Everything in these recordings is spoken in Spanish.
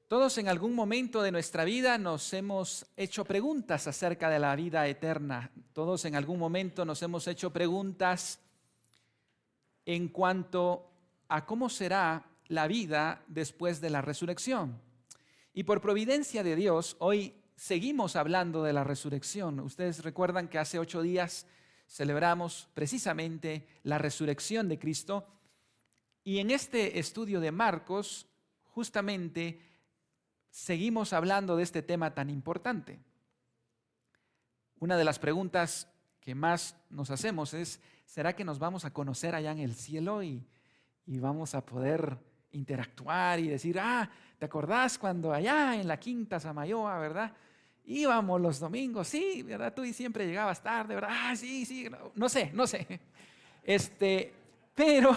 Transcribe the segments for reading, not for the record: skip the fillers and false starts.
Todos en algún momento de nuestra vida nos hemos hecho preguntas acerca de la vida eterna. Todos en algún momento nos hemos hecho preguntas en cuanto a cómo será la vida después de la resurrección. Y por providencia de Dios, hoy seguimos hablando de la resurrección. Ustedes recuerdan que hace 8 días celebramos precisamente la resurrección de Cristo. Y en este estudio de Marcos, justamente seguimos hablando de este tema tan importante. Una de las preguntas que más nos hacemos es, ¿será que nos vamos a conocer allá en el cielo y vamos a poder interactuar y decir, ¿te acordás cuando allá en la Quinta Samayoa, verdad? Íbamos los domingos, sí, ¿verdad? Tú y siempre llegabas tarde, ¿verdad? Sí, no sé. Pero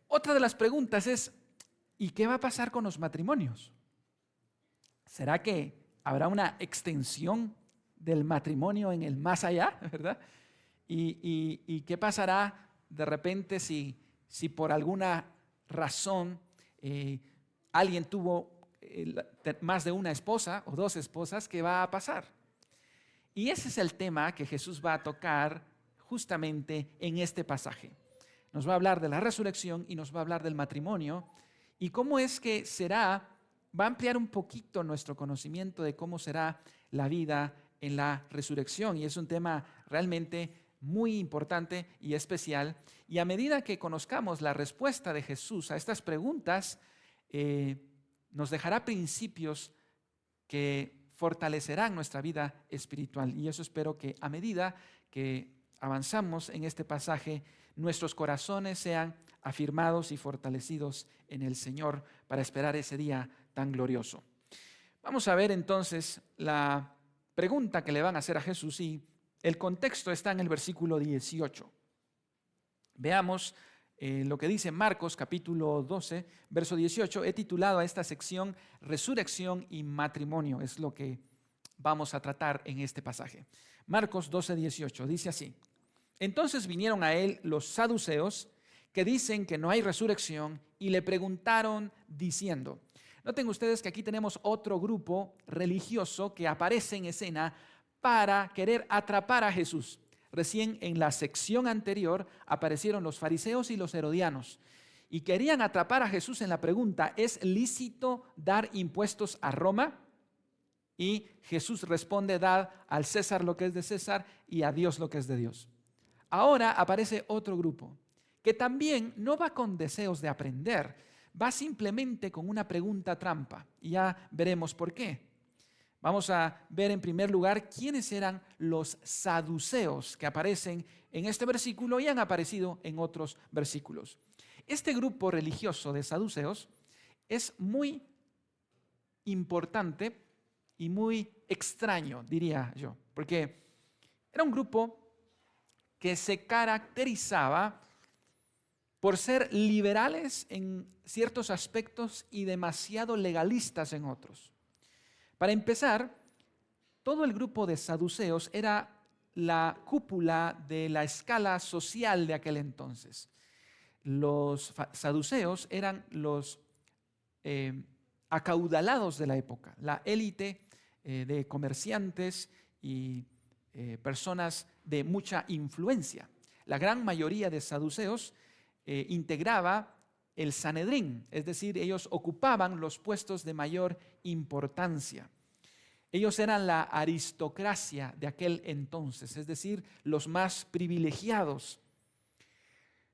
otra de las preguntas es, ¿y qué va a pasar con los matrimonios? ¿Será que habrá una extensión del matrimonio en el más allá, verdad? ¿Y qué pasará de repente si por alguna razón alguien tuvo más de una esposa o 2 esposas? ¿Qué va a pasar? Y ese es el tema que Jesús va a tocar justamente en este pasaje. Nos va a hablar de la resurrección y nos va a hablar del matrimonio y cómo es que será, va a ampliar un poquito nuestro conocimiento de cómo será la vida en la resurrección. Y es un tema realmente muy importante y especial. Y a medida que conozcamos la respuesta de Jesús a estas preguntas, nos dejará principios que fortalecerán nuestra vida espiritual. Y eso espero que a medida que avanzamos en este pasaje, nuestros corazones sean afirmados y fortalecidos en el Señor para esperar ese día tan glorioso. Vamos a ver entonces la pregunta que le van a hacer a Jesús y el contexto está en el versículo 18. Veamos lo que dice Marcos capítulo 12, verso 18. He titulado a esta sección Resurrección y Matrimonio. Es lo que vamos a tratar en este pasaje. Marcos 12, 18 dice así. Entonces vinieron a él los saduceos que dicen que no hay resurrección y le preguntaron diciendo. Noten ustedes que aquí tenemos otro grupo religioso que aparece en escena para querer atrapar a Jesús. Recién en la sección anterior aparecieron los fariseos y los herodianos y querían atrapar a Jesús en la pregunta, ¿es lícito dar impuestos a Roma? Y Jesús responde, dad al César lo que es de César y a Dios lo que es de Dios. Ahora aparece otro grupo que también no va con deseos de aprender, va simplemente con una pregunta trampa y ya veremos por qué. Vamos a ver en primer lugar quiénes eran los saduceos que aparecen en este versículo y han aparecido en otros versículos. Este grupo religioso de saduceos es muy importante y muy extraño, diría yo, porque era un grupo que se caracterizaba por ser liberales en ciertos aspectos y demasiado legalistas en otros. Para empezar, todo el grupo de saduceos era la cúpula de la escala social de aquel entonces. Los saduceos eran los acaudalados de la época, la élite de comerciantes y personas de mucha influencia. La gran mayoría de saduceos integraba el Sanedrín, es decir, ellos ocupaban los puestos de mayor importancia. Ellos eran la aristocracia de aquel entonces, es decir, los más privilegiados.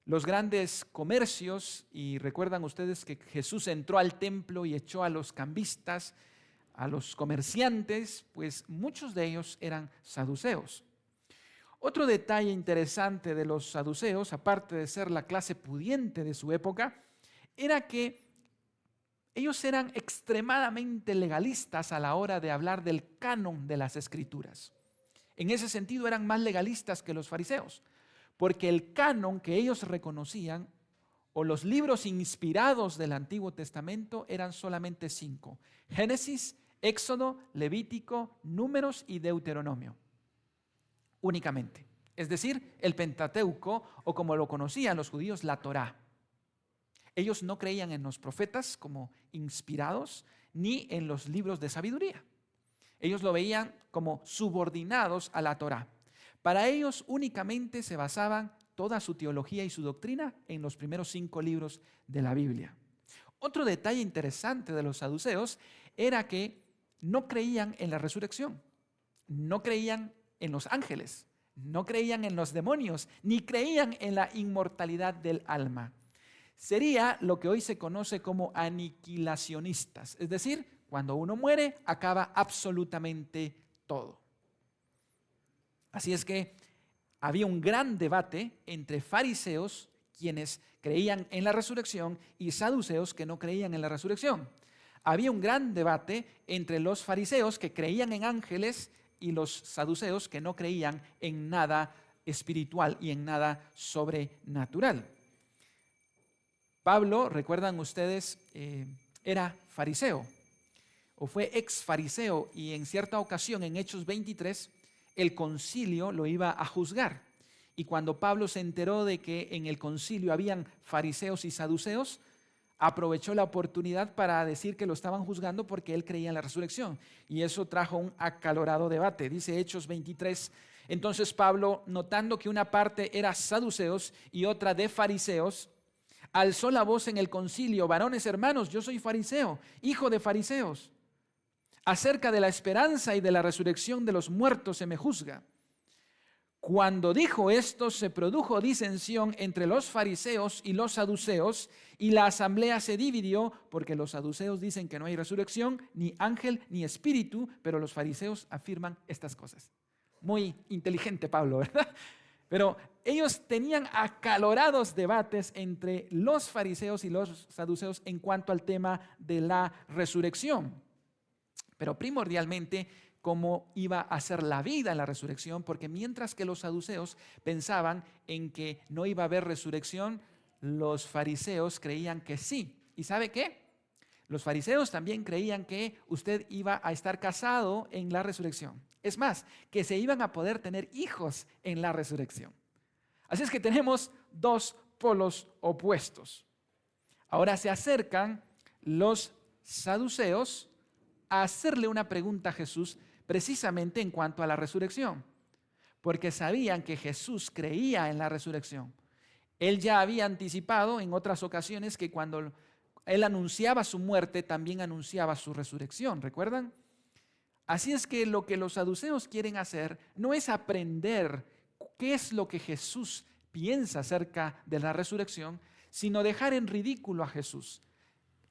Los grandes comercios, y recuerdan ustedes que Jesús entró al templo y echó a los cambistas, a los comerciantes, pues muchos de ellos eran saduceos. Otro detalle interesante de los saduceos, aparte de ser la clase pudiente de su época, era que ellos eran extremadamente legalistas a la hora de hablar del canon de las Escrituras. En ese sentido eran más legalistas que los fariseos, porque el canon que ellos reconocían o los libros inspirados del Antiguo Testamento eran solamente 5: Génesis, Éxodo, Levítico, Números y Deuteronomio. Únicamente. Es decir, el Pentateuco, o como lo conocían los judíos, la Torá. Ellos no creían en los profetas como inspirados, ni en los libros de sabiduría. Ellos lo veían como subordinados a la Torá. Para ellos únicamente se basaban toda su teología y su doctrina en los primeros 5 libros de la Biblia. Otro detalle interesante de los saduceos era que no creían en la resurrección, no creían en los ángeles, no creían en los demonios, ni creían en la inmortalidad del alma. Sería lo que hoy se conoce como aniquilacionistas, es decir, cuando uno muere acaba absolutamente todo. Así es que había un gran debate entre fariseos, quienes creían en la resurrección, y saduceos que no creían en la resurrección. Había un gran debate entre los fariseos que creían en ángeles y los saduceos que no creían en nada espiritual y en nada sobrenatural. Pablo, recuerdan ustedes, era fariseo o fue ex fariseo, y en cierta ocasión en Hechos 23 el concilio lo iba a juzgar. Y cuando Pablo se enteró de que en el concilio habían fariseos y saduceos, aprovechó la oportunidad para decir que lo estaban juzgando porque él creía en la resurrección. Y eso trajo un acalorado debate. Dice Hechos 23, entonces Pablo, notando que una parte era saduceos y otra de fariseos, alzó la voz en el concilio: varones hermanos, yo soy fariseo, hijo de fariseos. Acerca de la esperanza y de la resurrección de los muertos se me juzga. Cuando dijo esto, se produjo disensión entre los fariseos y los saduceos, y la asamblea se dividió, porque los saduceos dicen que no hay resurrección, ni ángel, ni espíritu, pero los fariseos afirman estas cosas. Muy inteligente Pablo, ¿verdad? Pero ellos tenían acalorados debates entre los fariseos y los saduceos en cuanto al tema de la resurrección. Pero primordialmente, cómo iba a ser la vida en la resurrección, porque mientras que los saduceos pensaban en que no iba a haber resurrección, los fariseos creían que sí. ¿Y sabe qué? Los fariseos también creían que usted iba a estar casado en la resurrección. Es más, que se iban a poder tener hijos en la resurrección. Así es que tenemos 2 polos opuestos. Ahora se acercan los saduceos a hacerle una pregunta a Jesús precisamente en cuanto a la resurrección, porque sabían que Jesús creía en la resurrección. Él ya había anticipado en otras ocasiones que cuando él anunciaba su muerte, también anunciaba su resurrección, ¿recuerdan? Así es que lo que los saduceos quieren hacer no es aprender qué es lo que Jesús piensa acerca de la resurrección, sino dejar en ridículo a Jesús,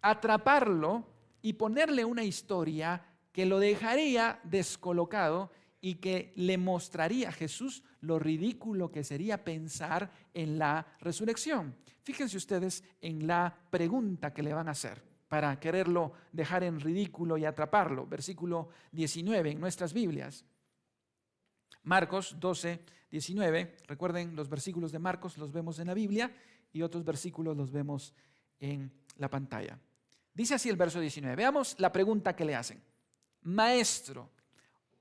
atraparlo y ponerle una historia que lo dejaría descolocado y que le mostraría a Jesús lo ridículo que sería pensar en la resurrección. Fíjense ustedes en la pregunta que le van a hacer para quererlo dejar en ridículo y atraparlo. Versículo 19 en nuestras Biblias. Marcos 12, 19. Recuerden, los versículos de Marcos los vemos en la Biblia y otros versículos los vemos en la pantalla. Dice así el verso 19. Veamos la pregunta que le hacen. Maestro.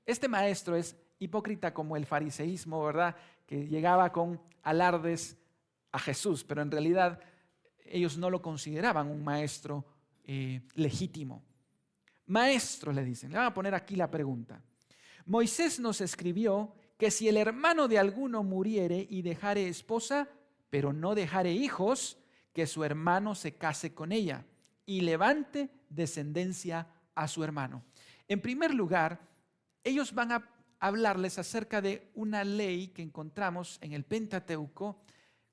Este maestro es hipócrita como el fariseísmo, ¿verdad? Que llegaba con alardes a Jesús, pero en realidad ellos no lo consideraban un maestro legítimo. Maestro, le dicen. Le van a poner aquí la pregunta. Moisés nos escribió que si el hermano de alguno muriere y dejare esposa, pero no dejare hijos, que su hermano se case con ella y levante descendencia a su hermano. En primer lugar, ellos van a hablarles acerca de una ley que encontramos en el Pentateuco,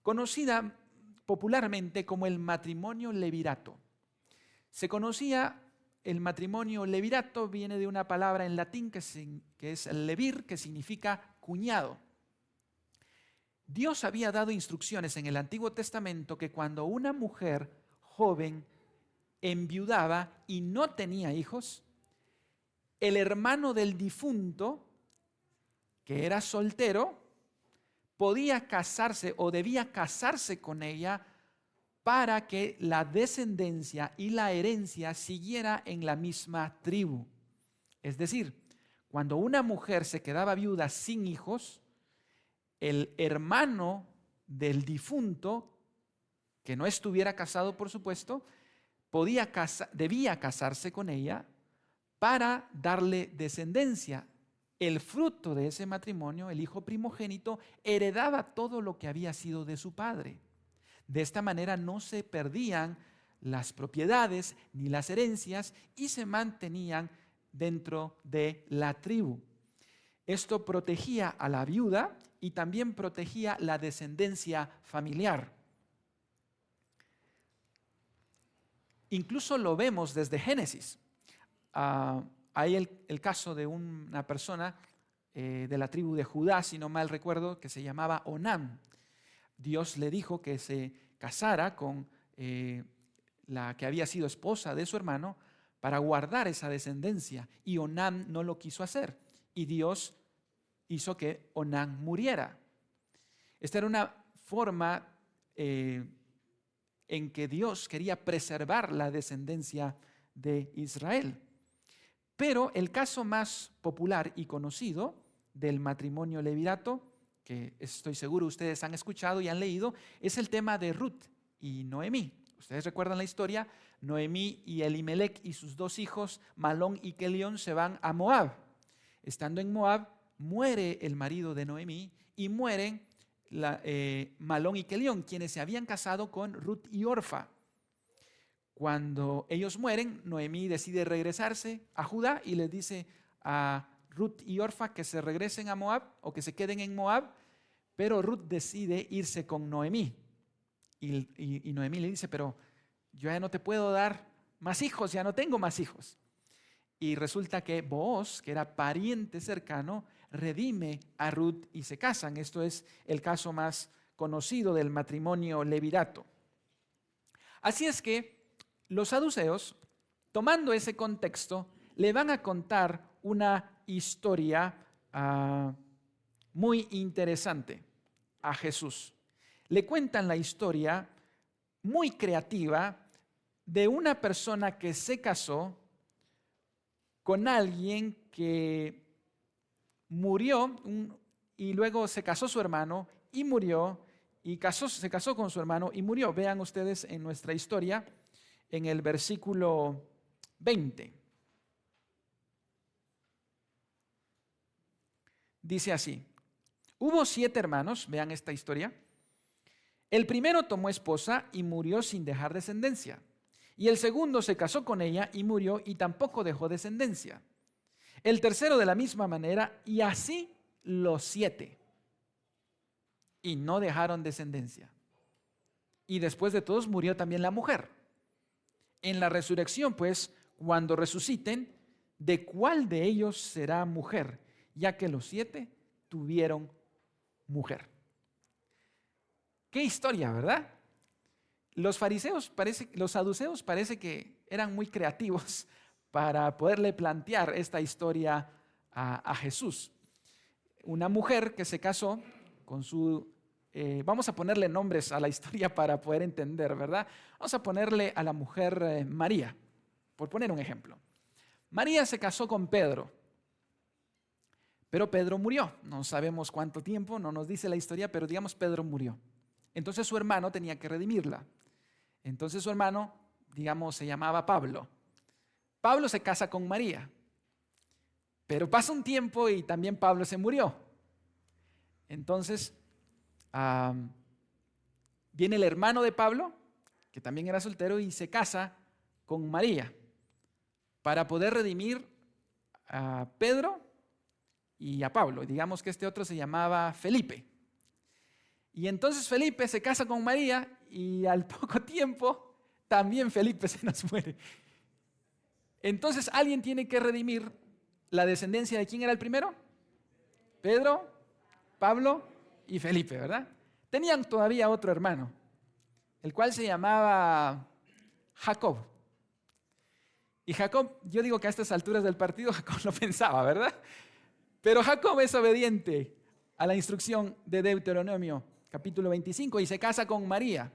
conocida popularmente como el matrimonio levirato. Se conocía el matrimonio levirato, viene de una palabra en latín que es levir, que significa cuñado. Dios había dado instrucciones en el Antiguo Testamento que cuando una mujer joven enviudaba y no tenía hijos, el hermano del difunto, que era soltero, podía casarse o debía casarse con ella para que la descendencia y la herencia siguiera en la misma tribu. Es decir, cuando una mujer se quedaba viuda sin hijos, el hermano del difunto que no estuviera casado, por supuesto, debía casarse con ella para darle descendencia. El fruto de ese matrimonio, el hijo primogénito, heredaba todo lo que había sido de su padre. De esta manera no se perdían las propiedades ni las herencias y se mantenían dentro de la tribu. Esto protegía a la viuda y también protegía la descendencia familiar. Incluso lo vemos desde Génesis. Hay el caso de una persona de la tribu de Judá, si no mal recuerdo, que se llamaba Onán. Dios le dijo que se casara con la que había sido esposa de su hermano para guardar esa descendencia, y Onán no lo quiso hacer, y Dios hizo que Onán muriera. Esta era una forma en que Dios quería preservar la descendencia de Israel. Pero el caso más popular y conocido del matrimonio levirato, que estoy seguro ustedes han escuchado y han leído, es el tema de Ruth y Noemí. Ustedes recuerdan la historia. Noemí y Elimelec y sus dos hijos, Malón y Kelión, se van a Moab. Estando en Moab, muere el marido de Noemí y mueren Malón y Kelión, quienes se habían casado con Ruth y Orfa. Cuando ellos mueren, Noemí decide regresarse a Judá y les dice a Ruth y Orfa que se regresen a Moab o que se queden en Moab, pero Ruth decide irse con Noemí. Y Noemí le dice, pero yo ya no te puedo dar más hijos, ya no tengo más hijos. Y resulta que Booz, que era pariente cercano, redime a Ruth y se casan. Esto es el caso más conocido del matrimonio levirato. Así es que los saduceos, tomando ese contexto, le van a contar una historia muy interesante a Jesús. Le cuentan la historia muy creativa de una persona que se casó con alguien que murió y luego se casó su hermano y murió y se casó con su hermano y murió. Vean ustedes en nuestra historia en el versículo 20. Dice así: hubo 7 hermanos, vean esta historia. El primero tomó esposa y murió sin dejar descendencia. Y el segundo se casó con ella y murió y tampoco dejó descendencia. El tercero de la misma manera, y así los 7. Y no dejaron descendencia. Y después de todos murió también la mujer. En la resurrección, pues, cuando resuciten, ¿de cuál de ellos será mujer? Ya que los 7 tuvieron mujer. Qué historia, ¿verdad? Los saduceos parece que eran muy creativos para poderle plantear esta historia a Jesús. Una mujer que se casó con vamos a ponerle nombres a la historia para poder entender, ¿verdad? Vamos a ponerle a la mujer María, por poner un ejemplo. María se casó con Pedro, pero Pedro murió. No sabemos cuánto tiempo, no nos dice la historia, pero digamos Pedro murió. Entonces su hermano tenía que redimirla. Entonces su hermano, digamos, se llamaba Pablo. Pablo se casa con María, pero pasa un tiempo y también Pablo se murió. Entonces viene el hermano de Pablo, que también era soltero, y se casa con María para poder redimir a Pedro y a Pablo. Digamos que este otro se llamaba Felipe. Y entonces Felipe se casa con María y al poco tiempo también Felipe se nos muere. Entonces alguien tiene que redimir la descendencia de quién era el primero. Pedro, Pablo y Felipe, ¿verdad? Tenían todavía otro hermano, el cual se llamaba Jacob. Y Jacob, yo digo que a estas alturas del partido Jacob lo pensaba, ¿verdad? Pero Jacob es obediente a la instrucción de Deuteronomio capítulo 25 y se casa con María.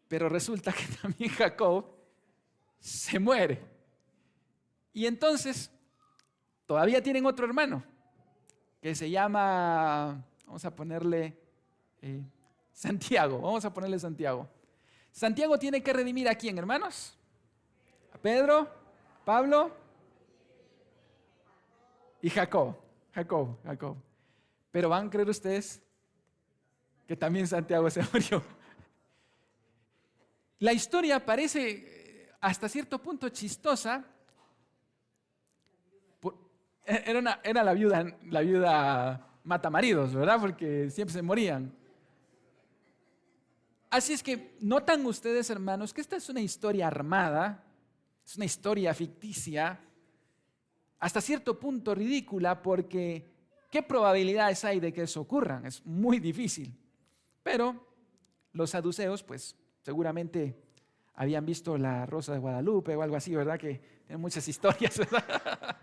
Pero resulta que también Jacob se muere. Y entonces todavía tienen otro hermano que se llama, vamos a ponerle Santiago, vamos a ponerle Santiago. Santiago tiene que redimir a quién, hermanos? A Pedro, Pablo y Jacob. Jacob. Pero van a creer ustedes que también Santiago se murió. La historia parece hasta cierto punto chistosa. Era la viuda matamaridos, ¿verdad? Porque siempre se morían. Así es que notan ustedes, hermanos, que esta es una historia armada, es una historia ficticia, hasta cierto punto ridícula, porque ¿qué probabilidades hay de que eso ocurra? Es muy difícil. Pero los saduceos, pues seguramente habían visto La Rosa de Guadalupe o algo así, ¿verdad? Que tienen muchas historias, ¿verdad?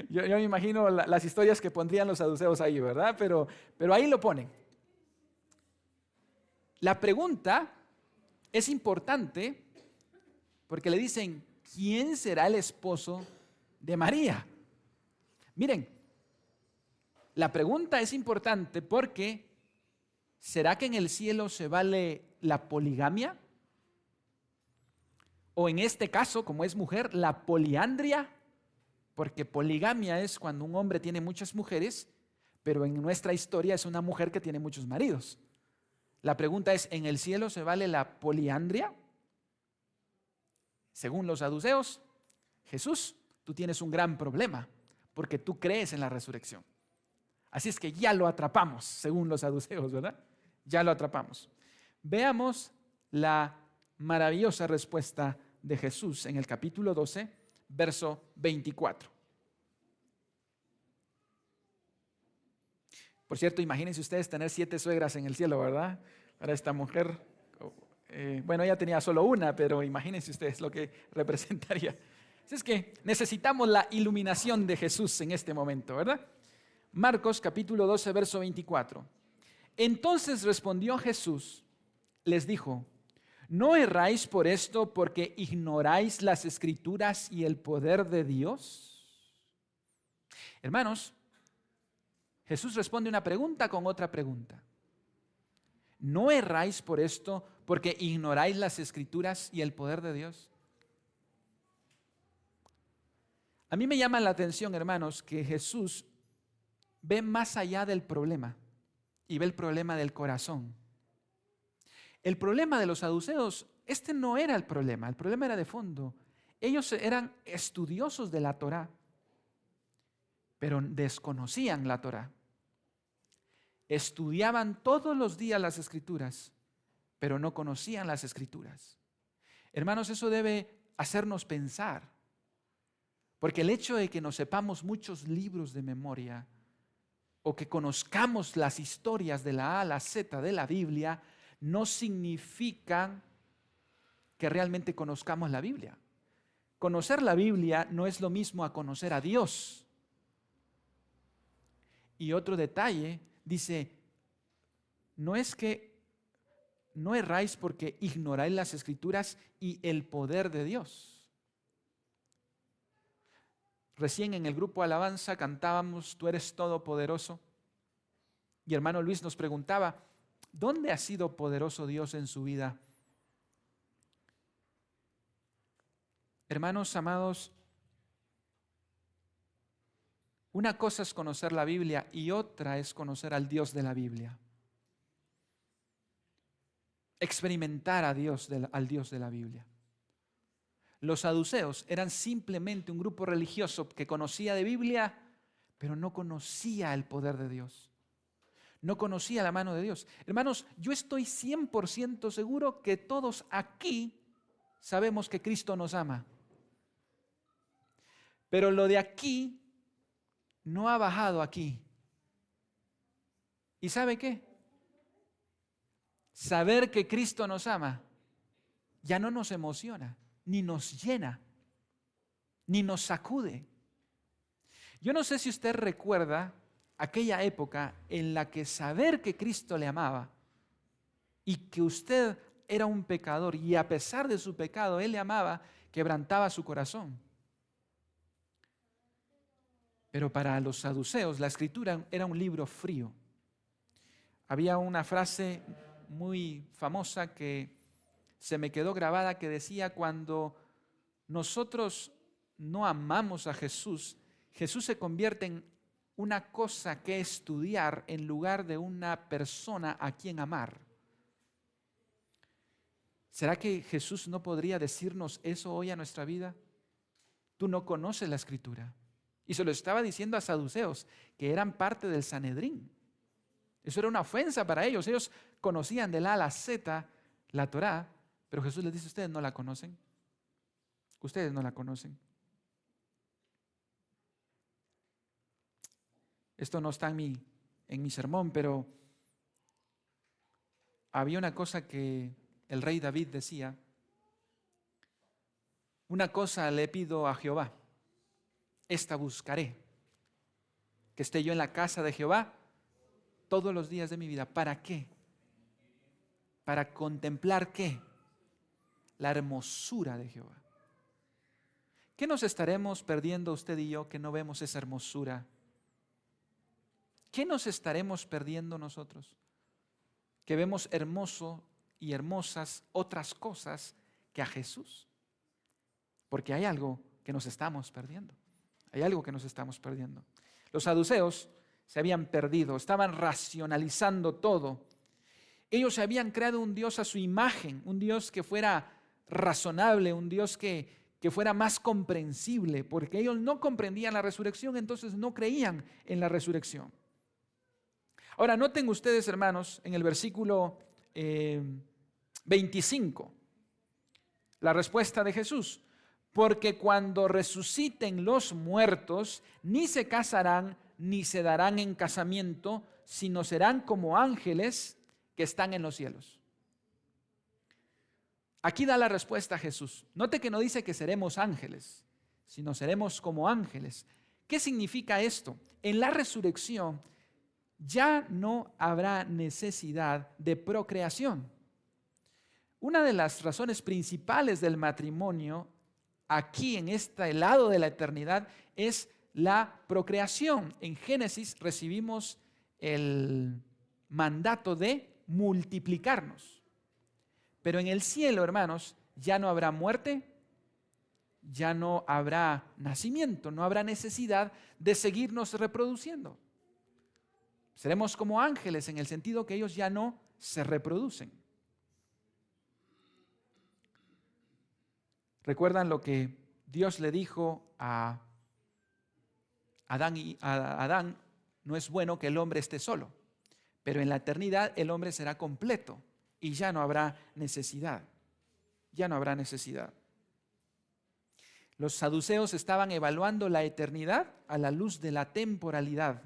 Yo me imagino las historias que pondrían los saduceos ahí, ¿verdad? Pero ahí lo ponen. La pregunta es importante porque le dicen, ¿quién será el esposo de María? Miren, la pregunta es importante porque ¿será que en el cielo se vale la poligamia? O en este caso, como es mujer, la poliandria, porque poligamia es cuando un hombre tiene muchas mujeres, pero en nuestra historia es una mujer que tiene muchos maridos. La pregunta es, ¿en el cielo se vale la poliandria? Según los saduceos, Jesús, tú tienes un gran problema, porque tú crees en la resurrección. Así es que ya lo atrapamos, según los saduceos, ¿verdad? Ya lo atrapamos. Veamos la maravillosa respuesta de Jesús en el capítulo 12, verso 24. Por cierto, imagínense ustedes tener 7 suegras en el cielo, ¿verdad? Para esta mujer, bueno, ella tenía solo una, pero imagínense ustedes lo que representaría. Así es que necesitamos la iluminación de Jesús en este momento, ¿verdad? Marcos capítulo 12, verso 24. Entonces respondió Jesús, les dijo, ¿no erráis por esto porque ignoráis las Escrituras y el poder de Dios? Hermanos, Jesús responde una pregunta con otra pregunta. ¿No erráis por esto porque ignoráis las Escrituras y el poder de Dios? A mí me llama la atención, hermanos, que Jesús ve más allá del problema y ve el problema del corazón. El problema de los saduceos, este no era el problema era de fondo. Ellos eran estudiosos de la Torá, pero desconocían la Torá. Estudiaban todos los días las Escrituras, pero no conocían las Escrituras. Hermanos, eso debe hacernos pensar, porque el hecho de que nos sepamos muchos libros de memoria o que conozcamos las historias de la A a la Z de la Biblia, no significa que realmente conozcamos la Biblia. Conocer la Biblia no es lo mismo a conocer a Dios. Y otro detalle, dice, no es que no erráis porque ignoráis las Escrituras y el poder de Dios. Recién en el grupo Alabanza cantábamos, tú eres todopoderoso. Y hermano Luis nos preguntaba, ¿dónde ha sido poderoso Dios en su vida? Hermanos amados, una cosa es conocer la Biblia y otra es conocer al Dios de la Biblia. Experimentar a Dios, al Dios de la Biblia. Los saduceos eran simplemente un grupo religioso que conocía de Biblia, pero no conocía el poder de Dios. No conocía la mano de Dios. Hermanos, yo estoy 100% seguro que todos aquí sabemos que Cristo nos ama. Pero lo de aquí no ha bajado aquí. ¿Y sabe qué? Saber que Cristo nos ama ya no nos emociona, ni nos llena, ni nos sacude. Yo no sé si usted recuerda aquella época en la que saber que Cristo le amaba y que usted era un pecador y a pesar de su pecado Él le amaba, quebrantaba su corazón. Pero para los saduceos la Escritura era un libro frío. Había una frase muy famosa que se me quedó grabada que decía: cuando nosotros no amamos a Jesús, Jesús se convierte en una cosa que estudiar en lugar de una persona a quien amar. ¿Será que Jesús no podría decirnos eso hoy a nuestra vida? Tú no conoces la Escritura. Y se lo estaba diciendo a saduceos, que eran parte del Sanedrín. Eso era una ofensa para ellos. Ellos conocían de la A a la Z la Torá, pero Jesús les dice: ustedes no la conocen. Ustedes no la conocen. Esto no está en mi sermón, pero había una cosa que el rey David decía: una cosa le pido a Jehová, esta buscaré, que esté yo en la casa de Jehová todos los días de mi vida. ¿Para qué? Para contemplar ¿qué? La hermosura de Jehová. ¿Qué nos estaremos perdiendo usted y yo que no vemos esa hermosura? ¿Qué nos estaremos perdiendo nosotros que vemos hermoso y hermosas otras cosas que a Jesús? Porque hay algo que nos estamos perdiendo. Hay algo que nos estamos perdiendo. Los saduceos se habían perdido, estaban racionalizando todo. Ellos se habían creado un Dios a su imagen, un Dios que fuera razonable, un Dios que fuera más comprensible, porque ellos no comprendían la resurrección, entonces no creían en la resurrección. Ahora, noten ustedes, hermanos, en el versículo 25, la respuesta de Jesús: porque cuando resuciten los muertos, ni se casarán, ni se darán en casamiento, sino serán como ángeles que están en los cielos. Aquí da la respuesta a Jesús. Note que no dice que seremos ángeles, sino seremos como ángeles. ¿Qué significa esto? En la resurrección ya no habrá necesidad de procreación. Una de las razones principales del matrimonio aquí en este lado de la eternidad es la procreación. En Génesis recibimos el mandato de multiplicarnos. Pero en el cielo, hermanos, ya no habrá muerte, ya no habrá nacimiento, no habrá necesidad de seguirnos reproduciendo. Seremos como ángeles en el sentido que ellos ya no se reproducen. ¿Recuerdan lo que Dios le dijo a Adán? No es bueno que el hombre esté solo, pero en la eternidad el hombre será completo y ya no habrá necesidad. Ya no habrá necesidad. Los saduceos estaban evaluando la eternidad a la luz de la temporalidad.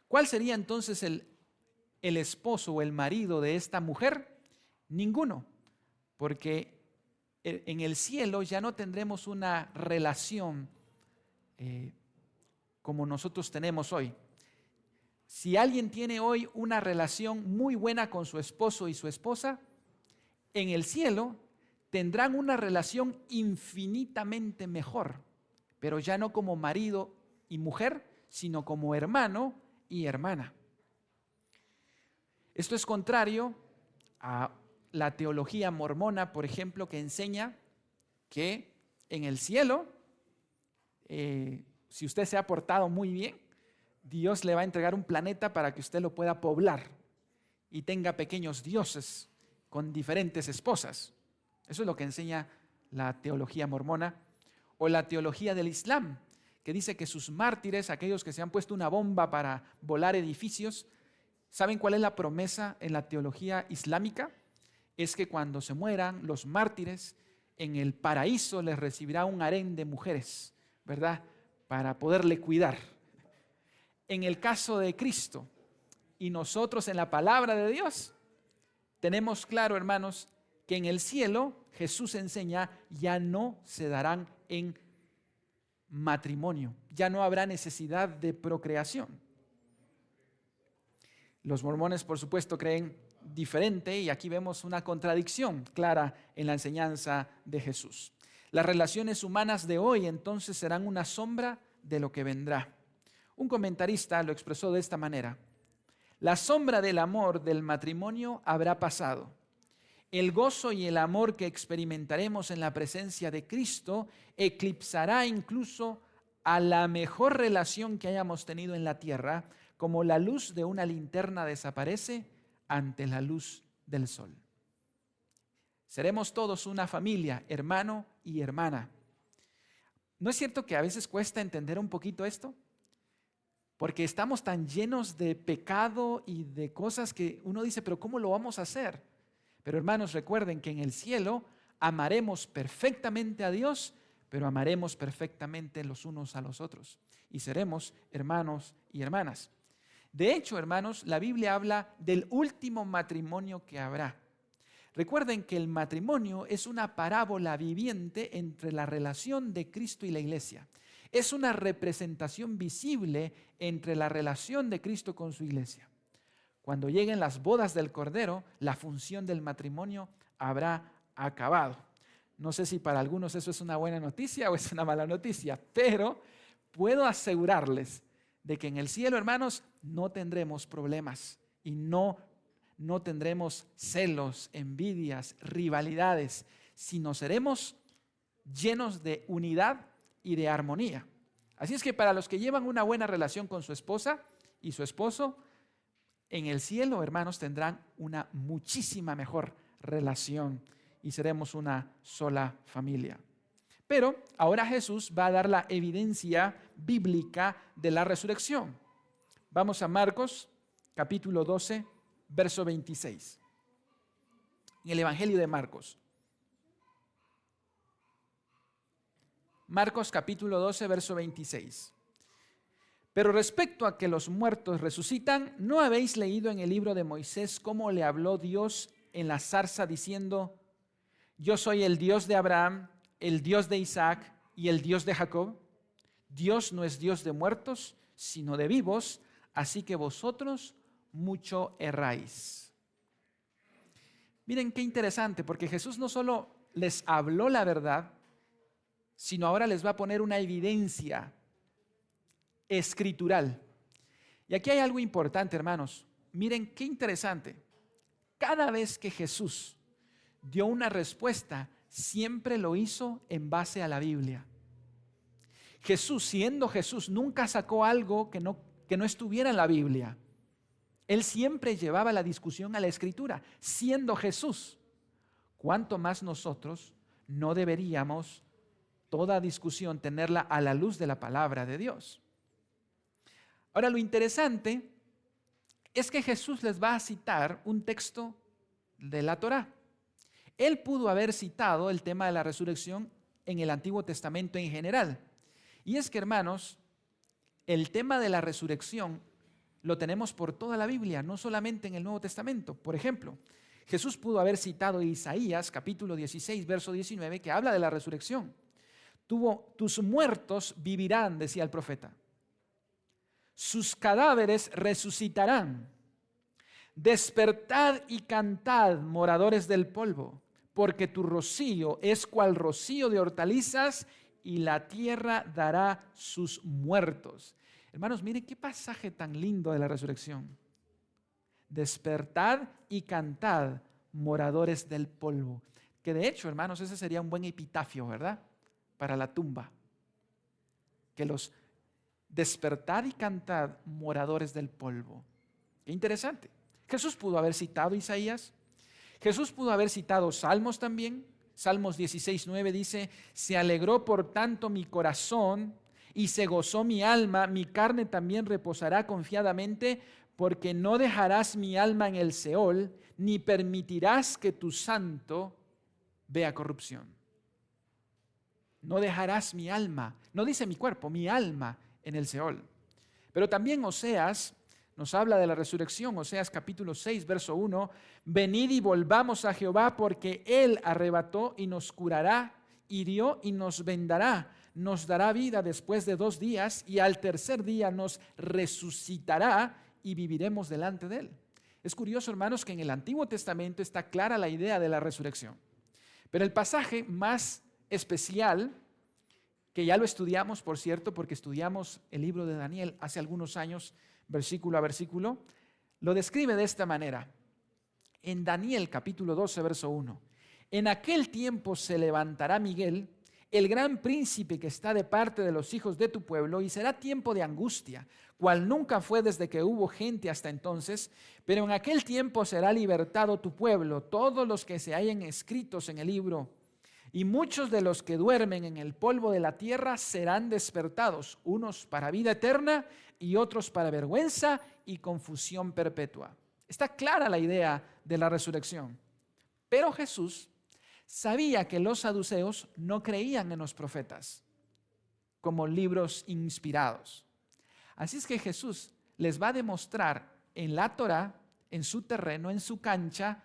¿Cuál sería entonces el esposo o el marido de esta mujer? Ninguno, porque en el cielo ya no tendremos una relación como nosotros tenemos hoy. Si alguien tiene hoy una relación muy buena con su esposo y su esposa, en el cielo tendrán una relación infinitamente mejor, pero ya no como marido y mujer, sino como hermano y hermana. Esto es contrario a la teología mormona, por ejemplo, que enseña que en el cielo, si usted se ha portado muy bien, Dios le va a entregar un planeta para que usted lo pueda poblar y tenga pequeños dioses con diferentes esposas. Eso es lo que enseña la teología mormona. O la teología del Islam, que dice que sus mártires, aquellos que se han puesto una bomba para volar edificios, ¿saben cuál es la promesa en la teología islámica? Es que cuando se mueran los mártires, en el paraíso les recibirá un harén de mujeres, ¿verdad? Para poderle cuidar. En el caso de Cristo y nosotros en la palabra de Dios, tenemos claro, hermanos, que en el cielo Jesús enseña ya no se darán en matrimonio, ya no habrá necesidad de procreación. Los mormones, por supuesto, creen diferente y aquí vemos una contradicción clara en la enseñanza de Jesús. Las relaciones humanas de hoy entonces serán una sombra de lo que vendrá. Un comentarista lo expresó de esta manera: La sombra del amor del matrimonio habrá pasado. El gozo y el amor que experimentaremos en la presencia de Cristo eclipsará incluso a la mejor relación que hayamos tenido en la tierra, como la luz de una linterna desaparece ante la luz del sol. Seremos todos una familia, hermano y hermana. ¿No es cierto que a veces cuesta entender un poquito esto? Porque estamos tan llenos de pecado y de cosas que uno dice, pero ¿cómo lo vamos a hacer? Pero hermanos, recuerden que en el cielo amaremos perfectamente a Dios, pero amaremos perfectamente los unos a los otros y seremos hermanos y hermanas. De hecho, hermanos, la Biblia habla del último matrimonio que habrá. Recuerden que el matrimonio es una parábola viviente entre la relación de Cristo y la iglesia. Es una representación visible entre la relación de Cristo con su iglesia. Cuando lleguen las bodas del Cordero, la función del matrimonio habrá acabado. No sé si para algunos eso es una buena noticia o es una mala noticia, pero puedo asegurarles de que en el cielo, hermanos, no tendremos problemas y no tendremos celos, envidias, rivalidades, sino seremos llenos de unidad y de armonía. Así es que para los que llevan una buena relación con su esposa y su esposo, en el cielo, hermanos, tendrán una muchísima mejor relación y seremos una sola familia. Pero ahora Jesús va a dar la evidencia bíblica de la resurrección. Vamos a Marcos, capítulo 12, verso 26. En el Evangelio de Marcos. Marcos capítulo 12, verso 26. Pero respecto a que los muertos resucitan, ¿no habéis leído en el libro de Moisés cómo le habló Dios en la zarza diciendo: yo soy el Dios de Abraham, el Dios de Isaac y el Dios de Jacob? Dios no es Dios de muertos, sino de vivos, así que vosotros mucho erráis. Miren qué interesante, porque Jesús no solo les habló la verdad, sino ahora les va a poner una evidencia escritural. Y aquí hay algo importante, hermanos. Miren qué interesante. Cada vez que Jesús dio una respuesta, siempre lo hizo en base a la Biblia. Jesús, siendo Jesús, nunca sacó algo que no estuviera en la Biblia. Él siempre llevaba la discusión a la Escritura, siendo Jesús. ¿Cuánto más nosotros no deberíamos toda discusión tenerla a la luz de la palabra de Dios? Ahora, lo interesante es que Jesús les va a citar un texto de la Torá. Él pudo haber citado el tema de la resurrección en el Antiguo Testamento en general. Y es que, hermanos, el tema de la resurrección lo tenemos por toda la Biblia, no solamente en el Nuevo Testamento. Por ejemplo, Jesús pudo haber citado Isaías, capítulo 16, verso 19, que habla de la resurrección. Tus muertos vivirán, decía el profeta. Sus cadáveres resucitarán. Despertad y cantad, moradores del polvo, porque tu rocío es cual rocío de hortalizas y la tierra dará sus muertos. Hermanos, miren qué pasaje tan lindo de la resurrección. Despertad y cantad, moradores del polvo. Que de hecho, hermanos, ese sería un buen epitafio, ¿verdad? Para la tumba. Que los despertad y cantad, moradores del polvo. Qué interesante. Jesús pudo haber citado Isaías. Jesús pudo haber citado Salmos también. Salmos 16:9 dice: se alegró por tanto mi corazón y se gozó mi alma, mi carne también reposará confiadamente, porque no dejarás mi alma en el Seol, ni permitirás que tu santo vea corrupción. No dejarás mi alma, no dice mi cuerpo, mi alma en el Seol. Pero también Oseas nos habla de la resurrección. Oseas capítulo 6, verso 1. Venid y volvamos a Jehová, porque Él arrebató y nos curará, hirió y nos vendará. Nos dará vida después de 2 días y al tercer día nos resucitará y viviremos delante de Él. Es curioso, hermanos, que en el Antiguo Testamento está clara la idea de la resurrección. Pero el pasaje más especial, que ya lo estudiamos, por cierto, porque estudiamos el libro de Daniel hace algunos años, versículo a versículo, lo describe de esta manera. En Daniel capítulo 12, verso 1. En aquel tiempo se levantará Miguel, el gran príncipe que está de parte de los hijos de tu pueblo, y será tiempo de angustia, cual nunca fue desde que hubo gente hasta entonces, pero en aquel tiempo será libertado tu pueblo, todos los que se hallen escritos en el libro, y muchos de los que duermen en el polvo de la tierra serán despertados, unos para vida eterna y otros para vergüenza y confusión perpetua. Está clara la idea de la resurrección, pero Jesús sabía que los saduceos no creían en los profetas como libros inspirados. Así es que Jesús les va a demostrar en la Torá, en su terreno, en su cancha,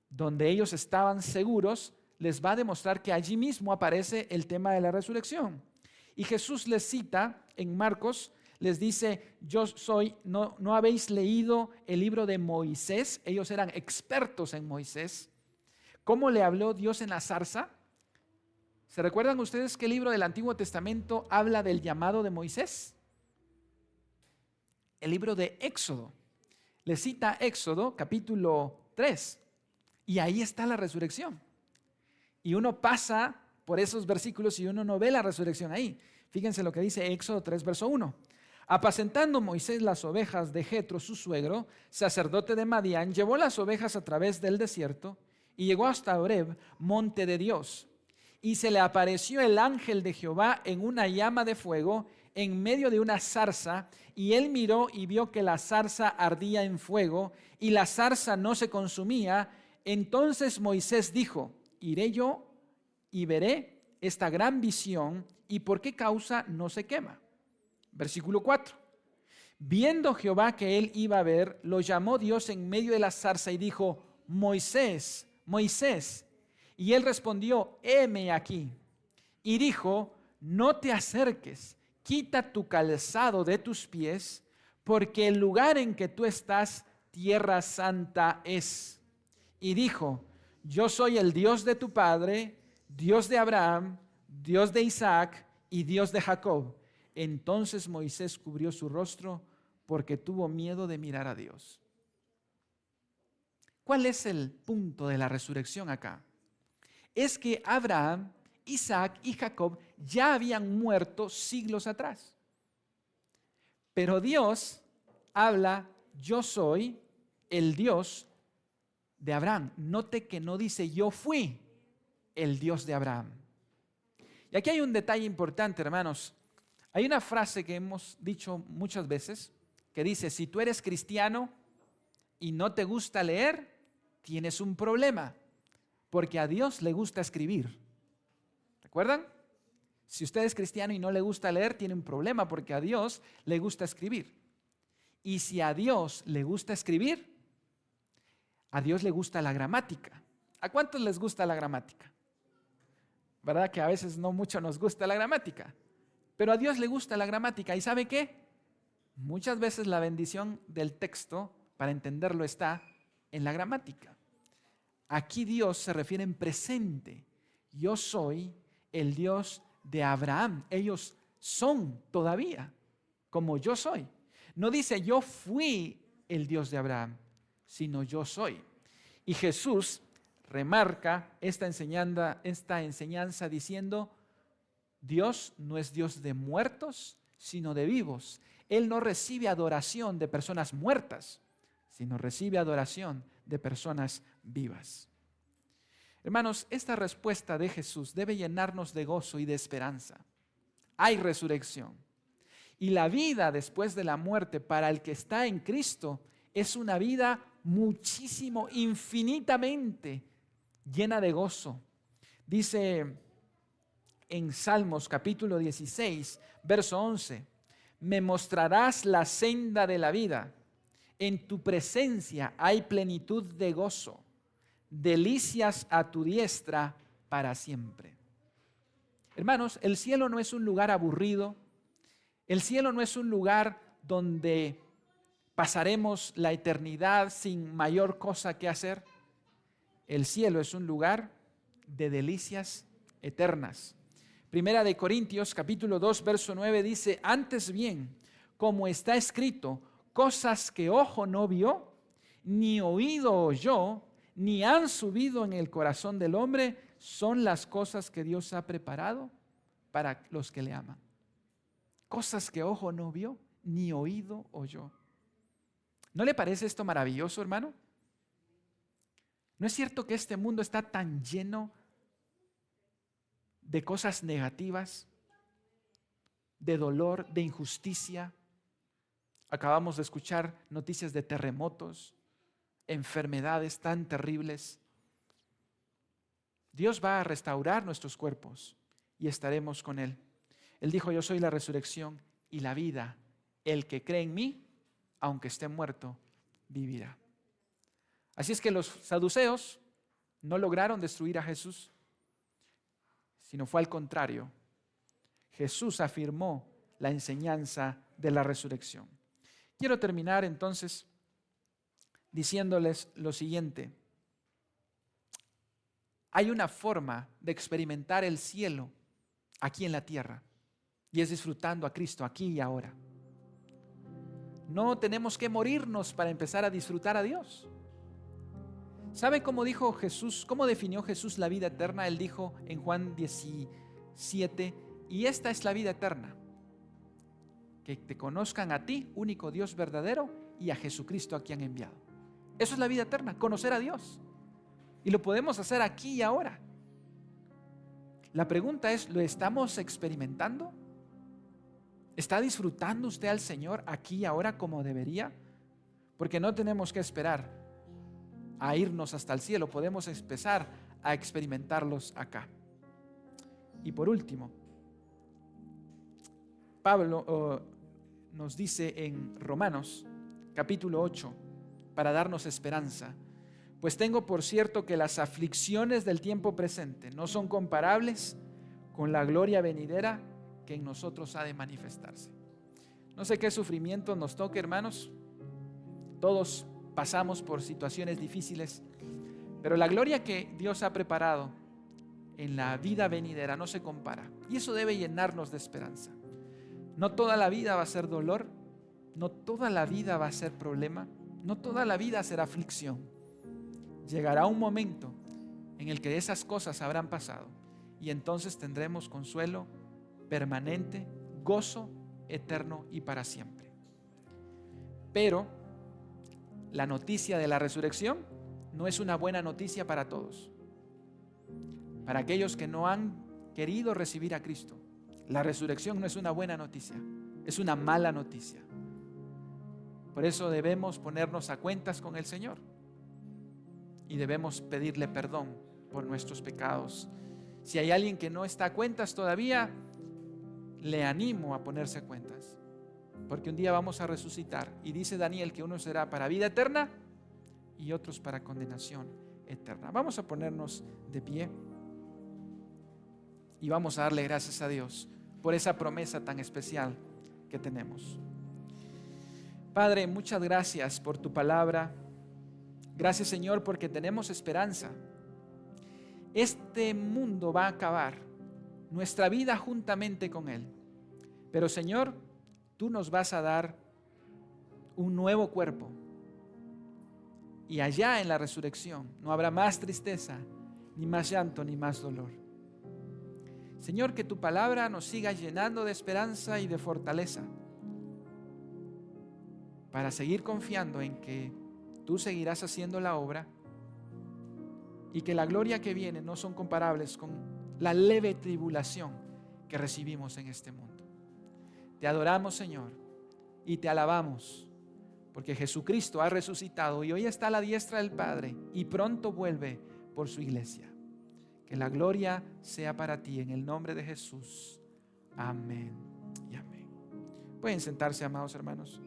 donde ellos estaban seguros, les va a demostrar que allí mismo aparece el tema de la resurrección. Y Jesús les cita en Marcos, les dice, ¿no habéis leído el libro de Moisés? Ellos eran expertos en Moisés. ¿Cómo le habló Dios en la zarza? ¿Se recuerdan ustedes qué libro del Antiguo Testamento habla del llamado de Moisés? El libro de Éxodo. Le cita Éxodo capítulo 3 y ahí está la resurrección. Y uno pasa por esos versículos y uno no ve la resurrección ahí. Fíjense lo que dice Éxodo 3, verso 1. Apacentando Moisés las ovejas de Jetro, su suegro, sacerdote de Madián, llevó las ovejas a través del desierto y llegó hasta Horeb, monte de Dios. Y se le apareció el ángel de Jehová en una llama de fuego en medio de una zarza, y él miró y vio que la zarza ardía en fuego y la zarza no se consumía. Entonces Moisés dijo, iré yo y veré esta gran visión y por qué causa no se quema. Versículo 4. Viendo Jehová que él iba a ver, lo llamó Dios en medio de la zarza y dijo, Moisés, Moisés. Y él respondió, heme aquí. Y dijo, no te acerques, quita tu calzado de tus pies, porque el lugar en que tú estás, tierra santa es. Y dijo, yo soy el Dios de tu padre, Dios de Abraham, Dios de Isaac y Dios de Jacob. Entonces Moisés cubrió su rostro porque tuvo miedo de mirar a Dios. ¿Cuál es el punto de la resurrección acá? Es que Abraham, Isaac y Jacob ya habían muerto siglos atrás. Pero Dios habla, yo soy el Dios de Abraham. Note que no dice yo fui el Dios de Abraham. Y aquí hay un detalle importante, hermanos. Hay una frase que hemos dicho muchas veces que dice, si tú eres cristiano y no te gusta leer, tienes un problema, porque a Dios le gusta escribir. ¿Recuerdan? Si usted es cristiano y no le gusta leer, tiene un problema, porque a Dios le gusta escribir. Y si a Dios le gusta escribir, a Dios le gusta la gramática. ¿A cuántos les gusta la gramática? ¿Verdad que a veces no mucho nos gusta la gramática? Pero a Dios le gusta la gramática. ¿Y sabe qué? Muchas veces la bendición del texto, para entenderlo, está en la gramática. Aquí Dios se refiere en presente. Yo soy el Dios de Abraham. Ellos son todavía como yo soy. No dice yo fui el Dios de Abraham, sino yo soy. Y Jesús remarca esta enseñanza diciendo, Dios no es Dios de muertos, sino de vivos. Él no recibe adoración de personas muertas, sino recibe adoración de personas vivas. Hermanos, esta respuesta de Jesús debe llenarnos de gozo y de esperanza. Hay resurrección. Y la vida después de la muerte para el que está en Cristo es una vida muchísimo, infinitamente llena de gozo. Dice en Salmos capítulo 16, verso 11, me mostrarás la senda de la vida. En tu presencia hay plenitud de gozo, delicias a tu diestra para siempre. Hermanos, el cielo no es un lugar aburrido. El cielo no es un lugar donde pasaremos la eternidad sin mayor cosa que hacer. El cielo es un lugar de delicias eternas. Primera de Corintios capítulo 2 verso 9 dice, antes bien, como está escrito, cosas que ojo no vio, ni oído oyó, ni han subido en el corazón del hombre, son las cosas que Dios ha preparado para los que le aman. Cosas que ojo no vio, ni oído oyó. ¿No le parece esto maravilloso, hermano? ¿No es cierto que este mundo está tan lleno de cosas negativas, de dolor, de injusticia? Acabamos de escuchar noticias de terremotos, enfermedades tan terribles. Dios va a restaurar nuestros cuerpos y estaremos con Él. Él dijo: yo soy la resurrección y la vida. El que cree en mí, aunque esté muerto, vivirá. Así es que los saduceos no lograron destruir a Jesús, sino fue al contrario. Jesús afirmó la enseñanza de la resurrección. Quiero terminar entonces diciéndoles lo siguiente. Hay una forma de experimentar el cielo aquí en la tierra, y es disfrutando a Cristo aquí y ahora. No tenemos que morirnos para empezar a disfrutar a Dios. ¿Sabe cómo dijo Jesús? ¿Cómo definió Jesús la vida eterna? Él dijo en Juan 17: y esta es la vida eterna, que te conozcan a ti, único Dios verdadero, y a Jesucristo a quien han enviado. Eso es la vida eterna, conocer a Dios. Y lo podemos hacer aquí y ahora. La pregunta es, ¿lo estamos experimentando? ¿Está disfrutando usted al Señor aquí y ahora como debería? Porque no tenemos que esperar a irnos hasta el cielo, podemos empezar a experimentarlos acá. Y por último, Pablo nos dice en Romanos capítulo 8, para darnos esperanza: pues tengo por cierto que las aflicciones del tiempo presente no son comparables con la gloria venidera que en nosotros ha de manifestarse. No sé qué sufrimiento nos toque, hermanos. Todos pasamos por situaciones difíciles, pero la gloria que Dios ha preparado en la vida venidera no se compara, y eso debe llenarnos de esperanza. No toda la vida va a ser dolor, no toda la vida va a ser problema, no toda la vida será aflicción. Llegará un momento en el que esas cosas habrán pasado, y entonces tendremos consuelo permanente, gozo eterno y para siempre. Pero la noticia de la resurrección no es una buena noticia para todos. Para aquellos que no han querido recibir a Cristo, la resurrección no es una buena noticia, es una mala noticia. Por eso debemos ponernos a cuentas con el Señor y debemos pedirle perdón por nuestros pecados. Si hay alguien que no está a cuentas todavía, le animo a ponerse a cuentas, porque un día vamos a resucitar, y dice Daniel que uno será para vida eterna y otros para condenación eterna. Vamos a ponernos de pie y vamos a darle gracias a Dios por esa promesa tan especial que tenemos. Padre, muchas gracias por tu palabra. Gracias, Señor, porque tenemos esperanza. Este mundo va a acabar, nuestra vida juntamente con Él. Pero, Señor, tú nos vas a dar un nuevo cuerpo. Y allá en la resurrección no habrá más tristeza, ni más llanto, ni más dolor. Señor, que tu palabra nos siga llenando de esperanza y de fortaleza para seguir confiando en que tú seguirás haciendo la obra, y que la gloria que viene no son comparables con la leve tribulación que recibimos en este mundo. Te adoramos, Señor, y te alabamos, porque Jesucristo ha resucitado y hoy está a la diestra del Padre y pronto vuelve por su iglesia. Que la gloria sea para ti, en el nombre de Jesús. Amén y amén. Pueden sentarse, amados hermanos.